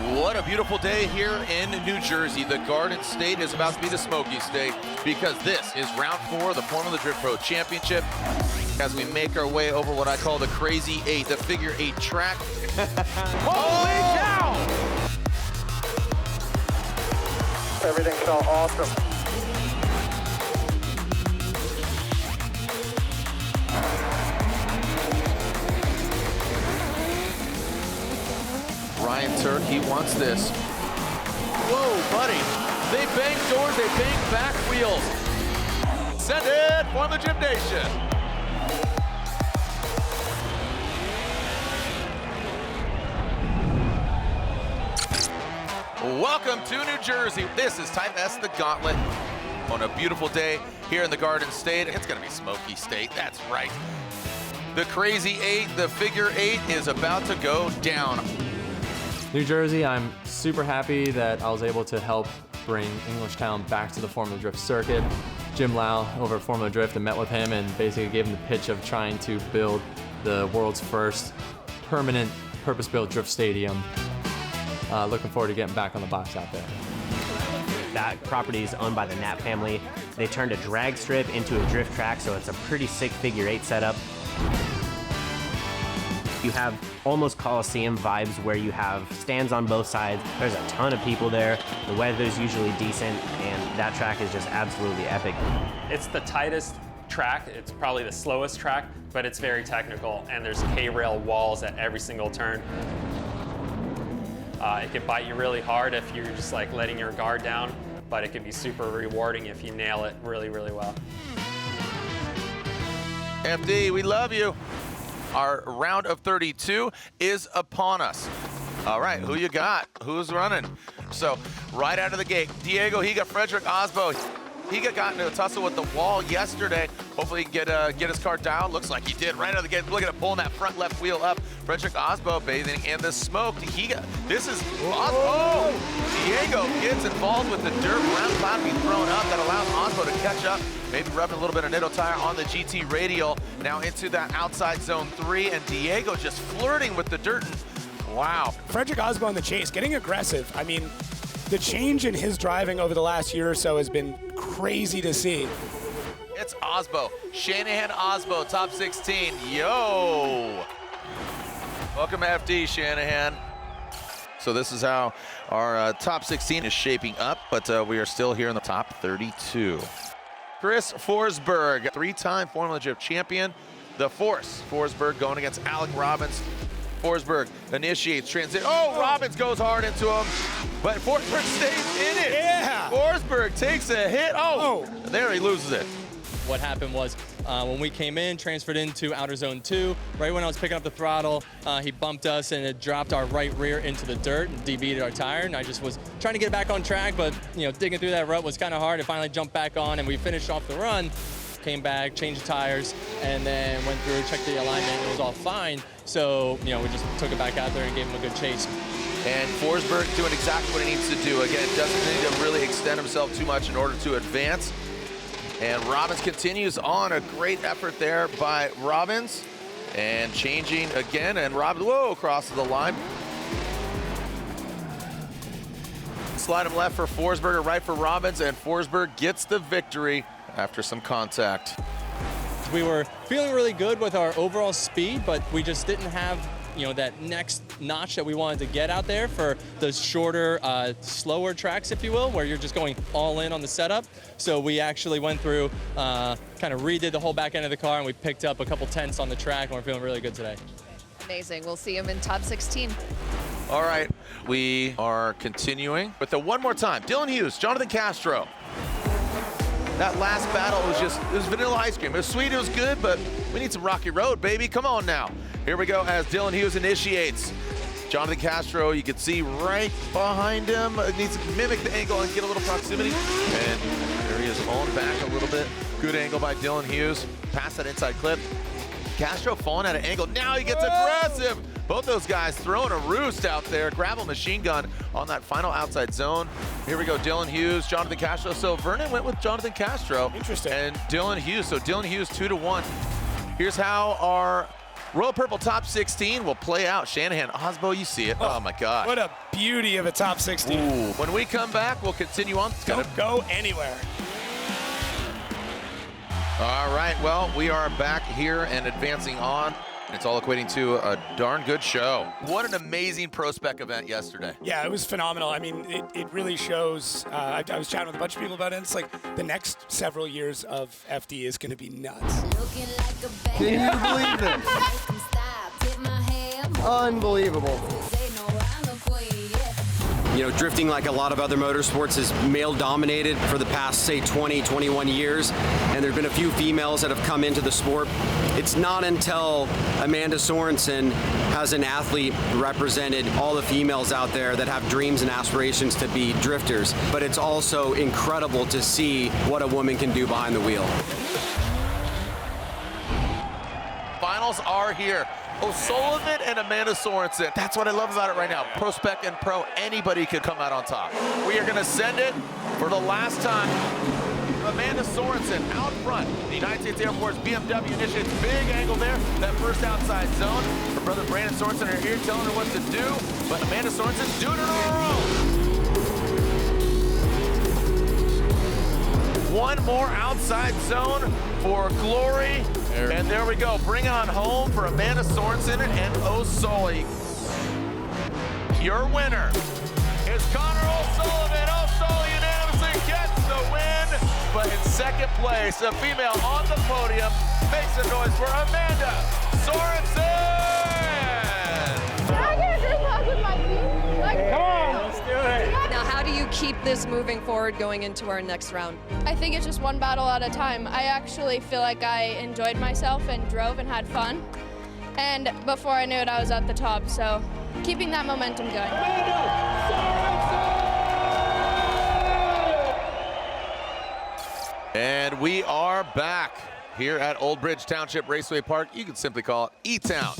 What a beautiful day here in New Jersey. The Garden State is about to be the Smoky State because this is round 4 of the Formula Drift Pro Championship as we make our way over what I call the Crazy 8, the figure 8 track. Holy cow! Everything felt awesome. Ryan Turk, he wants this. Whoa, buddy. They bang doors, they bang back wheels. Send it for the Gym Nation. Welcome to New Jersey. This is Type S The Gauntlet on a beautiful day here in the Garden State. It's gonna be Smoky State, that's right. The Crazy 8, the figure 8 is about to go down. New Jersey, I'm super happy that I was able to help bring Englishtown back to the Formula Drift circuit. Jim Lau over at Formula Drift, and met with him and basically gave him the pitch of trying to build the world's first permanent purpose-built drift stadium. Looking forward to getting back on the box out there. That property is owned by the Knapp family. They turned a drag strip into a drift track, so it's a pretty sick figure 8 setup. You have almost Coliseum vibes where you have stands on both sides. There's a ton of people there. The weather's usually decent, and that track is just absolutely epic. It's the tightest track. It's probably the slowest track, but it's very technical, and there's K-rail walls at every single turn. It can bite you really hard if you're just like letting your guard down, but it can be super rewarding if you nail it really, really well. MD, we love you. Our round of 32 is upon us. All right, who you got? Who's running? So right out of the gate, Diego, he got Frederick Osbo. He got into a tussle with the wall yesterday. Hopefully he can get his car down. Looks like he did right out of the gate. Look at it pulling that front left wheel up. Frederick Osbo bathing in the smoke. This is Osbo. Diego gets involved with the dirt. Round cloud being thrown up that allows Osbo to catch up. Maybe rubbing a little bit of Nitto tire on the GT radial. Now into that outside zone 3, and Diego just flirting with the dirt. Wow. Frederick Osbo on the chase, getting aggressive. I mean, the change in his driving over the last year or so has been crazy to see. It's Osbo. Shanahan Osbo, top 16. Yo! Welcome, FD Shanahan. So this is how our top 16 is shaping up, but we are still here in the top 32. Chris Forsberg, 3-time Formula Drift champion. The Force. Forsberg going against Alec Robbins. Forsberg initiates transition. Oh, Robbins goes hard into him, but Forsberg stays in it. Yeah. Forsberg takes a hit. Oh, there he loses it. What happened was when we came in, transferred into outer zone 2, right when I was picking up the throttle, he bumped us and it dropped our right rear into the dirt and DB'd our tire. And I just was trying to get back on track, but digging through that rut was kind of hard. I finally jumped back on and we finished off the run. Came back, changed the tires, and then went through, checked the alignment, and it was all fine. So, we just took it back out there and gave him a good chase. And Forsberg doing exactly what he needs to do. Again, doesn't need to really extend himself too much in order to advance. And Robbins continues on. A great effort there by Robbins. And changing again, and Robbins, whoa, crosses the line. Slide him left for Forsberg, or right for Robbins, and Forsberg gets the victory after some contact. We were feeling really good with our overall speed, but we just didn't have that next notch that we wanted to get out there for the shorter, slower tracks, if you will, where you're just going all in on the setup. So we actually went through, kind of redid the whole back end of the car, and we picked up a couple tenths on the track, and we're feeling really good today. Amazing. We'll see him in top 16. All right, we are continuing with the one more time. Dylan Hughes, Jonathan Castro. That last battle it was vanilla ice cream. It was sweet, it was good, but we need some rocky road, baby. Come on now. Here we go as Dylan Hughes initiates. Jonathan Castro, you can see right behind him. Needs to mimic the angle and get a little proximity. And there he is on back a little bit. Good angle by Dylan Hughes. Past that inside clip. Castro falling at an angle. Now he gets aggressive. Both those guys throwing a roost out there. Gravel machine gun on that final outside zone. Here we go, Dylan Hughes, Jonathan Castro. So Vernon went with Jonathan Castro. Interesting. And Dylan Hughes. So Dylan Hughes 2-1. Here's how our Royal Purple top 16 will play out. Shanahan, Osbo, you see it. Oh my God. What a beauty of a top 16. Ooh. When we come back, we'll continue on. Don't go anywhere. All right, well, we are back here and advancing on. It's all equating to a darn good show. What an amazing Prospec event yesterday. Yeah, it was phenomenal. I mean, it really shows. I was chatting with a bunch of people about it. It's like the next several years of FD is going to be nuts. Can you believe it? Unbelievable. You know, drifting, like a lot of other motorsports, is male-dominated for the past, say, 20, 21 years, and there have been a few females that have come into the sport. It's not until Amanda Sorensen has an athlete represented all the females out there that have dreams and aspirations to be drifters, but it's also incredible to see what a woman can do behind the wheel. Finals are here. O'Sullivan and Amanda Sorensen. That's what I love about it right now. Prospec and Pro, anybody could come out on top. We are gonna send it for the last time. Amanda Sorensen out front. The United States Air Force BMW initiates big angle there. That first outside zone. Her brother Brandon Sorensen are here telling her what to do, but Amanda Sorensen's doing it on her own. One more outside zone for Glory. And there we go. Bring on home for Amanda Sorensen and O'Sully. Your winner is Connor O'Sullivan. O'Sully unanimously gets the win. But in second place, a female on the podium. Make some noise for Amanda Sorensen. Come on, let's do it. Now, how do you keep this moving forward going into our next round? I think it's just one battle at a time. I actually feel like I enjoyed myself and drove and had fun. And before I knew it, I was at the top. So keeping that momentum going. And we are back here at Old Bridge Township Raceway Park. You can simply call it E-Town.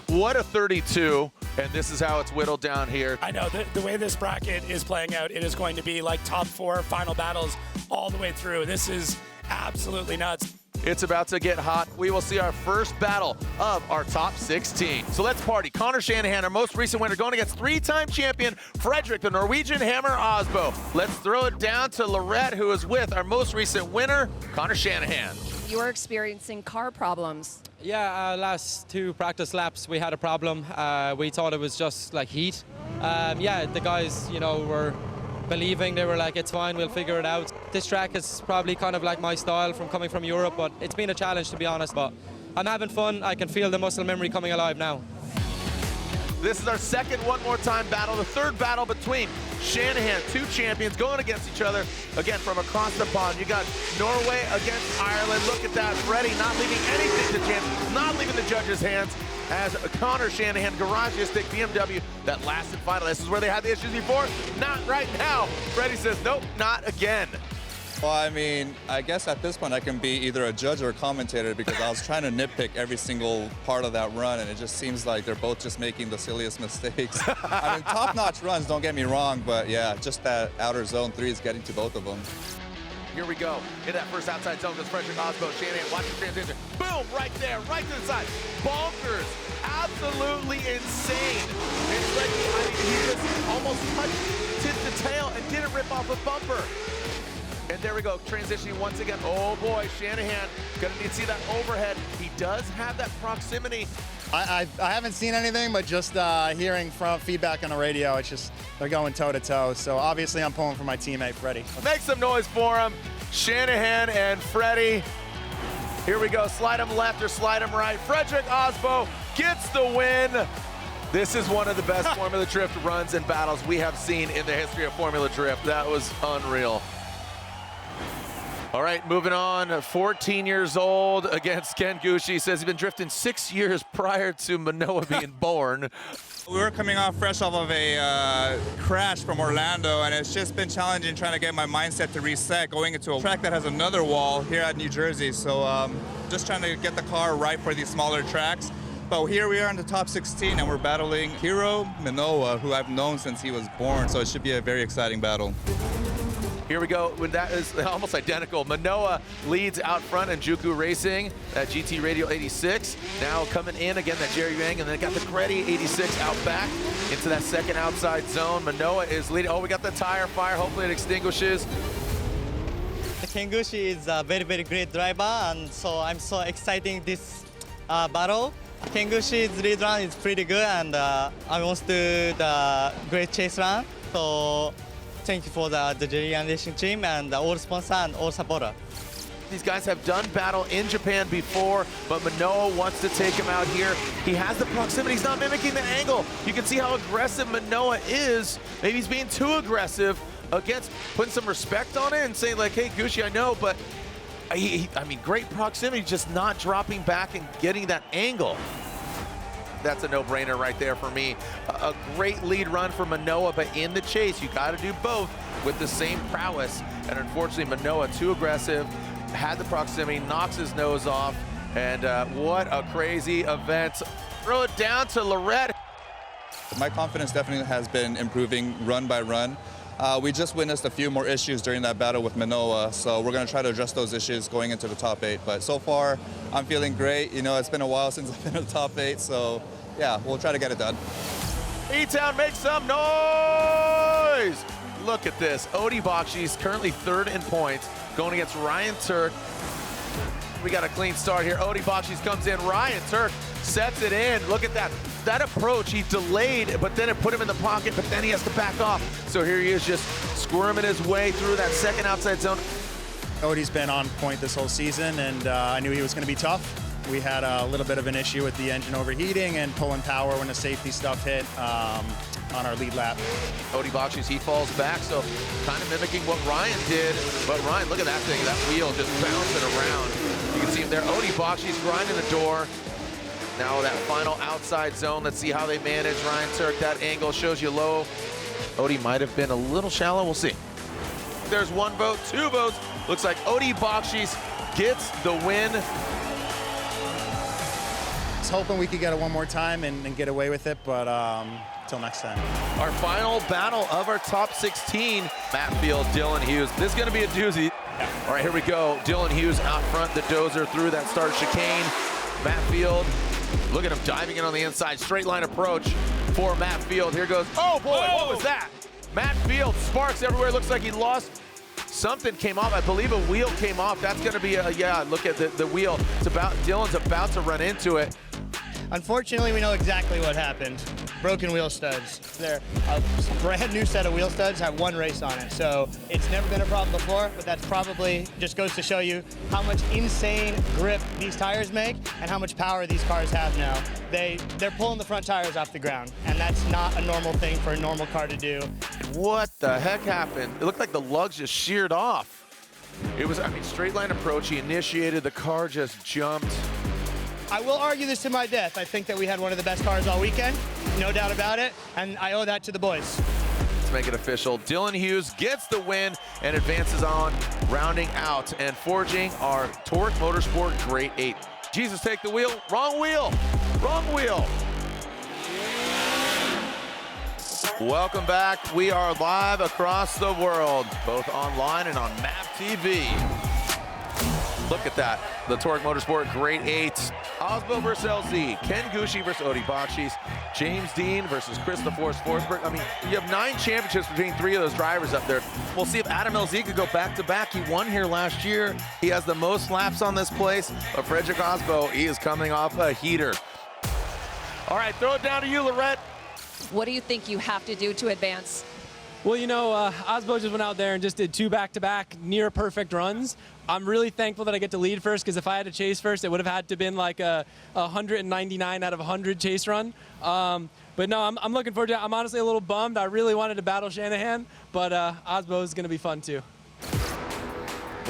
What a 32, and this is how it's whittled down here. I know, the way this bracket is playing out, it is going to be like top 4 final battles all the way through. This is absolutely nuts. It's about to get hot. We will see our first battle of our top 16. So let's party. Connor Shanahan, our most recent winner, going against 3-time champion Frederick, the Norwegian Hammer Osbo. Let's throw it down to Lorette, who is with our most recent winner, Connor Shanahan. You're experiencing car problems. Yeah, last 2 practice laps we had a problem. We thought it was just like heat. Yeah, the guys, you know, were believing. They were like, it's fine, we'll figure it out. This track is probably kind of like my style from coming from Europe, but it's been a challenge, to be honest. But I'm having fun. I can feel the muscle memory coming alive now. This is our second one more time battle, the third battle between Shanahan, 2 champions going against each other. Again, from across the pond, you got Norway against Ireland. Look at that, Freddie not leaving anything to chance, not leaving the judges' hands, as Connor Shanahan, garage stick BMW, that last and final. This is where they had the issues before. Not right now. Freddie says, nope, not again. Well, I mean, I guess at this point I can be either a judge or a commentator, because I was trying to nitpick every single part of that run, and it just seems like they're both just making the silliest mistakes. I mean, top-notch runs, don't get me wrong, but yeah, just that outer zone 3 is getting to both of them. Here we go. In that first outside zone, goes Frederick Osbo. Shanahan, watch the transition. Boom, right there, right to the side. Bonkers. Absolutely insane. It's like, he just almost touched tip to tail and didn't rip off a bumper. And there we go, transitioning once again. Oh boy, Shanahan, gonna need to see that overhead. He does have that proximity. I haven't seen anything, but just hearing from feedback on the radio, it's just, they're going toe to toe. So obviously I'm pulling for my teammate, Freddie. Make some noise for him. Shanahan and Freddie. Here we go, slide him left or slide him right. Frederick Osbo gets the win. This is one of the best Formula Drift runs and battles we have seen in the history of Formula Drift. That was unreal. All right, moving on, 14 years old against Ken Gucci. Says he's been drifting 6 years prior to Manoa being born. We were coming off fresh off of a crash from Orlando, and it's just been challenging trying to get my mindset to reset going into a track that has another wall here at New Jersey. So just trying to get the car right for these smaller tracks. But here we are in the top 16, and we're battling Hiro Manoa, who I've known since he was born. So it should be a very exciting battle. Here we go. When that is almost identical. Manoa leads out front in Juku Racing, that GT Radial 86. Now coming in again, that Jerry Yang, and then got the Creddy 86 out back into that second outside zone. Manoa is leading. Oh, we got the tire fire. Hopefully it extinguishes. Kengushi is a very, very great driver, and so I'm so excited this battle. Kengushi's lead run is pretty good, and I want to do the great chase run. So thank you for the Japan Racing team and all sponsor and all supporter. These guys have done battle in Japan before, but Manoa wants to take him out here. He has the proximity. He's not mimicking the angle. You can see how aggressive Manoa is. Maybe he's being too aggressive against putting some respect on it and saying like, hey, Gucci, I know, but I mean, great proximity, just not dropping back and getting that angle. That's a no-brainer right there for me. A great lead run for Manoa, but in the chase, you got to do both with the same prowess. And unfortunately, Manoa too aggressive, had the proximity, knocks his nose off, and what a crazy event. Throw it down to Lorette. My confidence definitely has been improving run by run. We just witnessed a few more issues during that battle with Manoa, so we're going to try to address those issues going into the top 8. But so far, I'm feeling great. You know, it's been a while since I've been in the top 8, so yeah, we'll try to get it done. E-Town, make some noise! Look at this. Odi Bakshi's currently 3rd in points, going against Ryan Turk. We got a clean start here. Odi Bakshi's comes in. Ryan Turk sets it in. Look at that. That approach, he delayed, but then it put him in the pocket, but then he has to back off. So here he is just squirming his way through that second outside zone. Odi's been on point this whole season, and I knew he was going to be tough. We had a little bit of an issue with the engine overheating and pulling power when the safety stuff hit on our lead lap. Odi Bakshi's, he falls back, so kind of mimicking what Ryan did. But Ryan, look at that thing, that wheel just bouncing around. You can see him there. Odi Bakshi's grinding the door. Now that final outside zone, let's see how they manage. Ryan Turk, that angle shows you low. Odi might have been a little shallow, we'll see. There's 1 vote, 2 votes. Looks like Odi Bakshi's gets the win. I was hoping we could get it one more time and get away with it, but until next time. Our final battle of our top 16, Matt Field, Dylan Hughes. This is gonna be a doozy. All right, here we go. Dylan Hughes out front, the dozer through that start chicane. Matt Field, look at him diving in on the inside. Straight line approach for Matt Field. Here goes, oh boy, what was that? Matt Field, sparks everywhere. Looks like he lost. Something came off. I believe a wheel came off. That's gonna be a, yeah, look at the wheel. It's about, Dylan's about to run into it. Unfortunately, we know exactly what happened. Broken wheel studs. They're a brand new set of wheel studs, have 1 race on it. So it's never been a problem before, but that's probably just goes to show you how much insane grip these tires make and how much power these cars have now. They're pulling the front tires off the ground, and that's not a normal thing for a normal car to do. What the heck happened? It looked like the lugs just sheared off. It was, I mean, straight line approach. He initiated, the car just jumped. I will argue this to my death. I think that we had one of the best cars all weekend, no doubt about it, and I owe that to the boys. Let's make it official. Dylan Hughes gets the win and advances on, rounding out and forging our Torque Motorsport Great 8. Jesus, take the wheel. Wrong wheel. Wrong wheel. Welcome back. We are live across the world, both online and on MAP TV. Look at that. The Torque Motorsport Great 8. Osbo versus LZ. Ken Gucci versus Odi Bakshi's. James Dean versus Christopher Forsberg. I mean, you have 9 championships between 3 of those drivers up there. We'll see if Adam LZ could go back-to-back. He won here last year. He has the most laps on this place. But Frederick Osbo, he is coming off a heater. All right, throw it down to you, Lorette. What do you think you have to do to advance? Well, you know, Osbo just went out there and just did 2 back-to-back near perfect runs. I'm really thankful that I get to lead first, because if I had to chase first, it would have had to been like a 199 out of 100 chase run. But no, I'm looking forward to it. I'm honestly a little bummed. I really wanted to battle Shanahan, but Osbo is going to be fun too.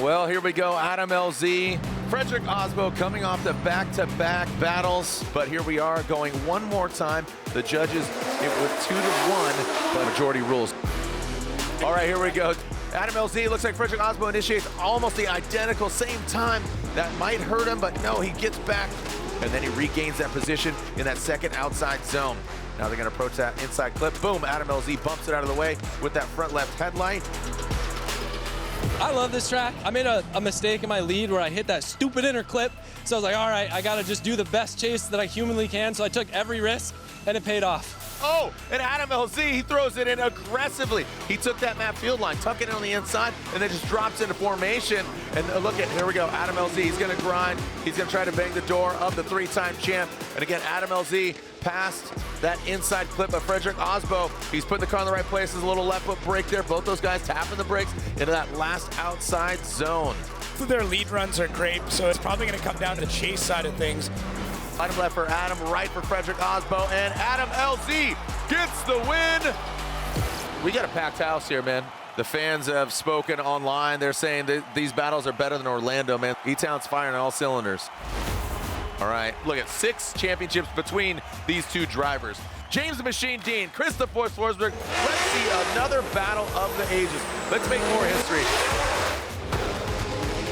Well, here we go, Adam LZ. Frederick Osbo coming off the back-to-back battles, but here we are going one more time. The judges, it was 2-1, but majority rules. All right, here we go. Adam LZ, looks like Frederick Osbo initiates almost the identical same time. That might hurt him, but no, he gets back, and then he regains that position in that second outside zone. Now they're gonna approach that inside clip. Boom, Adam LZ bumps it out of the way with that front left headlight. I love this track. I made a mistake in my lead where I hit that stupid inner clip. So I was like, all right, I gotta just do the best chase that I humanly can. So I took every risk and it paid off. Oh, and Adam LZ, he throws it in aggressively. He took that map field line, tuck it in on the inside, and then just drops into formation. And look at, here we go, Adam LZ, he's gonna grind. He's gonna try to bang the door of the 3-time champ. And again, Adam LZ passed that inside clip of Frederick Osbo. He's put the car in the right places, a little left foot brake there. Both those guys tapping the brakes into that last outside zone. Their lead runs are great, so it's probably gonna come down to the chase side of things. Item left for Adam, right for Frederick Osbo, and Adam LZ gets the win. We got a packed house here, man. The fans have spoken online. They're saying that these battles are better than Orlando, man. E-Town's firing on all cylinders. All right, look at 6 championships between these two drivers. James the Machine Dean, Christopher Forsberg. Let's see another battle of the ages. Let's make more history.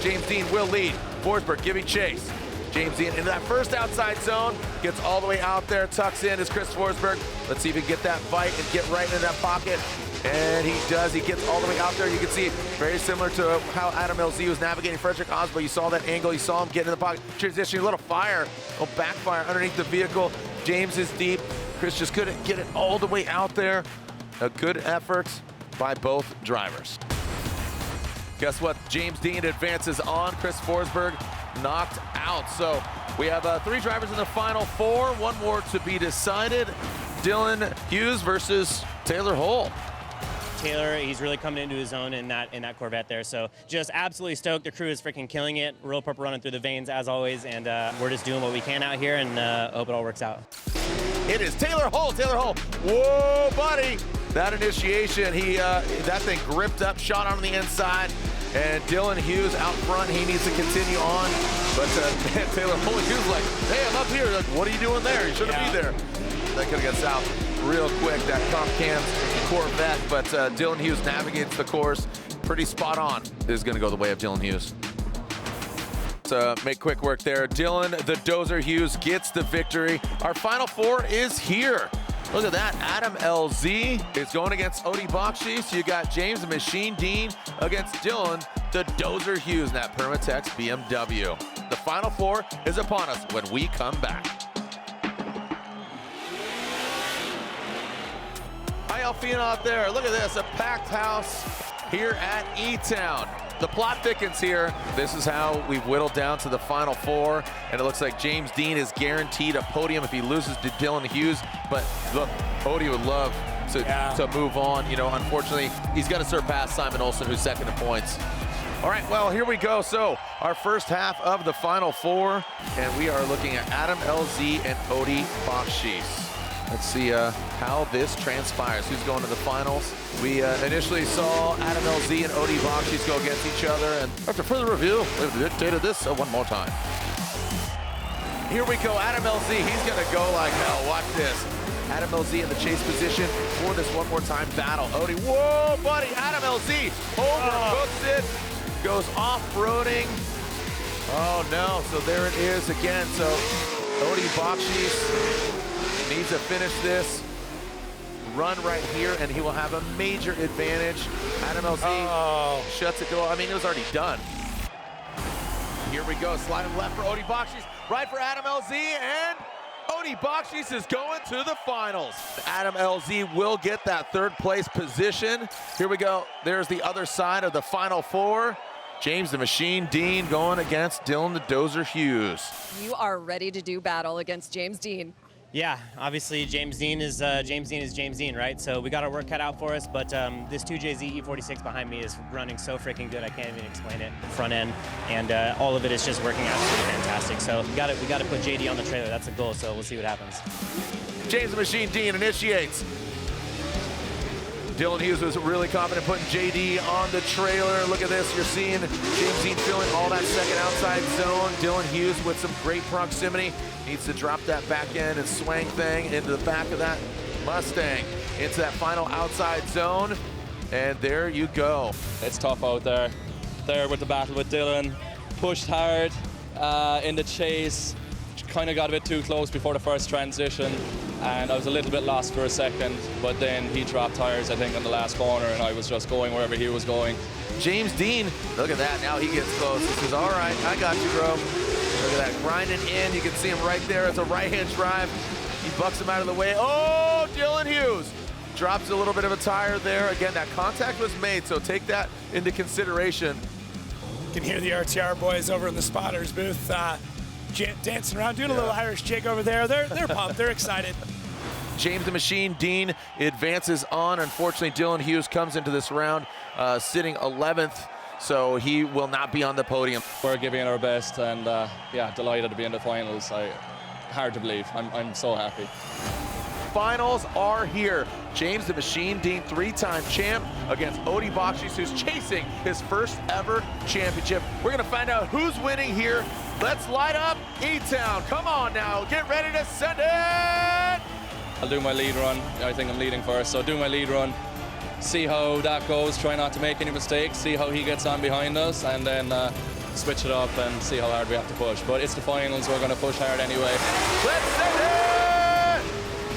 James Dean will lead. Forsberg giving chase. James Dean into that first outside zone, gets all the way out there, tucks in is Chris Forsberg. Let's see if he can get that bite and get right into that pocket. And he does, he gets all the way out there. You can see very similar to how Adam LZ was navigating Frederick Osbo. You saw that angle, you saw him get in the pocket, transitioning, a little fire, a little backfire underneath the vehicle. James is deep. Chris just couldn't get it all the way out there. A good effort by both drivers. Guess what? James Dean advances on. Chris Forsberg knocked out. So we have 3 drivers in the final 4. 1 more to be decided. Dylan Hughes versus Taylor Hull. Taylor, he's really coming into his own in that Corvette there. So just absolutely stoked. The crew is freaking killing it. Real purple running through the veins as always, and we're just doing what we can out here, and hope it all works out. It is Taylor Hull. Taylor Hull. Whoa, buddy! That initiation, that thing gripped up, shot on the inside. And Dylan Hughes out front, he needs to continue on. But man, Taylor Hull, he was like, hey, I'm up here. Like, what are you doing there? You shouldn't be there. That could have got south real quick, that Comp Cam's Corvette. But Dylan Hughes navigates the course. Pretty spot on. This is going to go the way of Dylan Hughes. So make quick work there. Dylan, the Dozer Hughes, gets the victory. Our final 4 is here. Look at that, Adam LZ is going against Odie Bakshi. So you got James the Machine Dean against Dylan, the Dozer Hughes, in that Permatex BMW. The final 4 is upon us when we come back. How y'all feeling out there? Look at this, a packed house here at E-Town. The plot thickens here. This is how we've whittled down to the final 4, and it looks like James Dean is guaranteed a podium if he loses to Dylan Hughes. But look, Odie would love to move on. You know, unfortunately, he's got to surpass Simon Olsen, who's second in points. All right, well, here we go. So our first half of the final 4, and we are looking at Adam LZ and Odie Bakshi. Let's see how this transpires. Who's going to the finals? We initially saw Adam LZ and Odie Bakshi go against each other, and after further review, we've dictated this one more time. Here we go, Adam LZ, he's gonna go like hell, watch this. Adam LZ in the chase position for this one more time battle. Odie, whoa, buddy, Adam LZ overbooks it, goes off-roading. Oh no, so there it is again. So Odie Bakshi needs to finish this run right here, and he will have a major advantage. Adam LZ shuts it door. I mean, it was already done. Here we go, sliding left for Odie Bakshi, right for Adam LZ, and Odie Bakshi is going to the finals. Adam LZ will get that 3rd place position. Here we go, there's the other side of the final 4. James the Machine Dean going against Dylan the Dozer Hughes. You are ready to do battle against James Dean. Yeah, obviously James Dean is James Dean, right? So we got our work cut out for us, but this 2JZ E46 behind me is running so freaking good. I can't even explain it. Front end, and all of it is just working absolutely fantastic. So we got to put JD on the trailer. That's the goal. So we'll see what happens. James the Machine Dean initiates. Dylan Hughes was really confident putting JD on the trailer. Look at this, you're seeing James Dean filling all that second outside zone. Dylan Hughes with some great proximity. Needs to drop that back end and swang thing into the back of that Mustang. Into that final outside zone. And there you go. It's tough out there. There with the battle with Dylan. Pushed hard in the chase. kind of got a bit too close before the first transition, and I was a little bit lost for a second, but then he dropped tires, I think, on the last corner, and I was just going wherever he was going. James Dean, look at that, now he gets close. He says, all right, I got you, bro. Look at that, grinding in. You can see him right there. It's a right-hand drive. He bucks him out of the way. Oh, Dylan Hughes drops a little bit of a tire there. Again, that contact was made, so take that into consideration. You can hear the RTR boys over in the spotters booth dancing around, doing a little Irish jig over there. They're pumped, they're excited. James the Machine Dean advances on. Unfortunately, Dylan Hughes comes into this round sitting 11th, so he will not be on the podium. We're giving it our best, and yeah, delighted to be in the finals. Hard to believe. I'm so happy. Finals are here. James the Machine Dean, 3-time champ against Odie Bakshis, who's chasing his first ever championship. We're gonna find out who's winning here. Let's light up E-Town. Come on now, get ready to send it! I'll do my lead run. I think I'm leading first, so do my lead run. See how that goes, try not to make any mistakes, see how he gets on behind us, and then switch it up and see how hard we have to push. But it's the finals, we're gonna push hard anyway. Let's send it!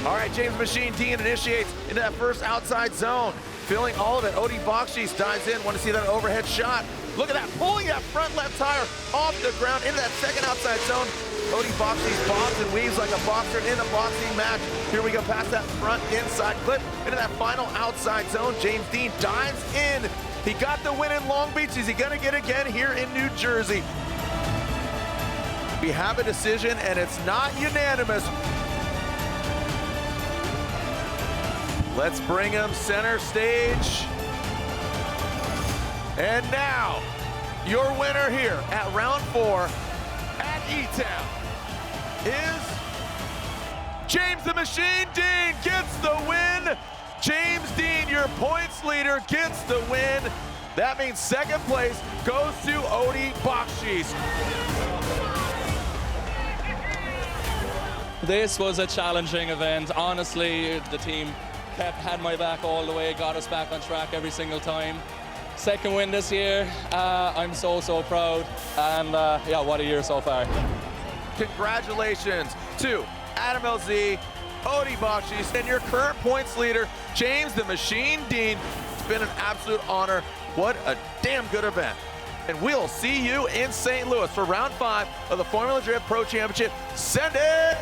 All right, James Machine Dean initiates into that first outside zone. Filling all of it, Odie Bakshis dives in. Want to see that overhead shot. Look at that, pulling that front left tire off the ground into that second outside zone. Odie Bakshis bobs and weaves like a boxer in a boxing match. Here we go past that front inside clip into that final outside zone. James Dean dives in. He got the win in Long Beach. Is he gonna get again here in New Jersey? We have a decision and it's not unanimous. Let's bring him center stage. And now, your winner here at round 4 at E-Town is James the Machine Dean gets the win. James Dean, your points leader, gets the win. That means second place goes to Odie Bakshis. This was a challenging event. Honestly, the team had my back all the way, got us back on track every single time. Second win this year. I'm so proud, and yeah, what a year so far. Congratulations to Adam LZ, Odie Bakshis, and your current points leader, James the Machine Dean. It's been an absolute honor. What a damn good event. And we'll see you in St. Louis for round 5 of the Formula Drift Pro Championship. Send it!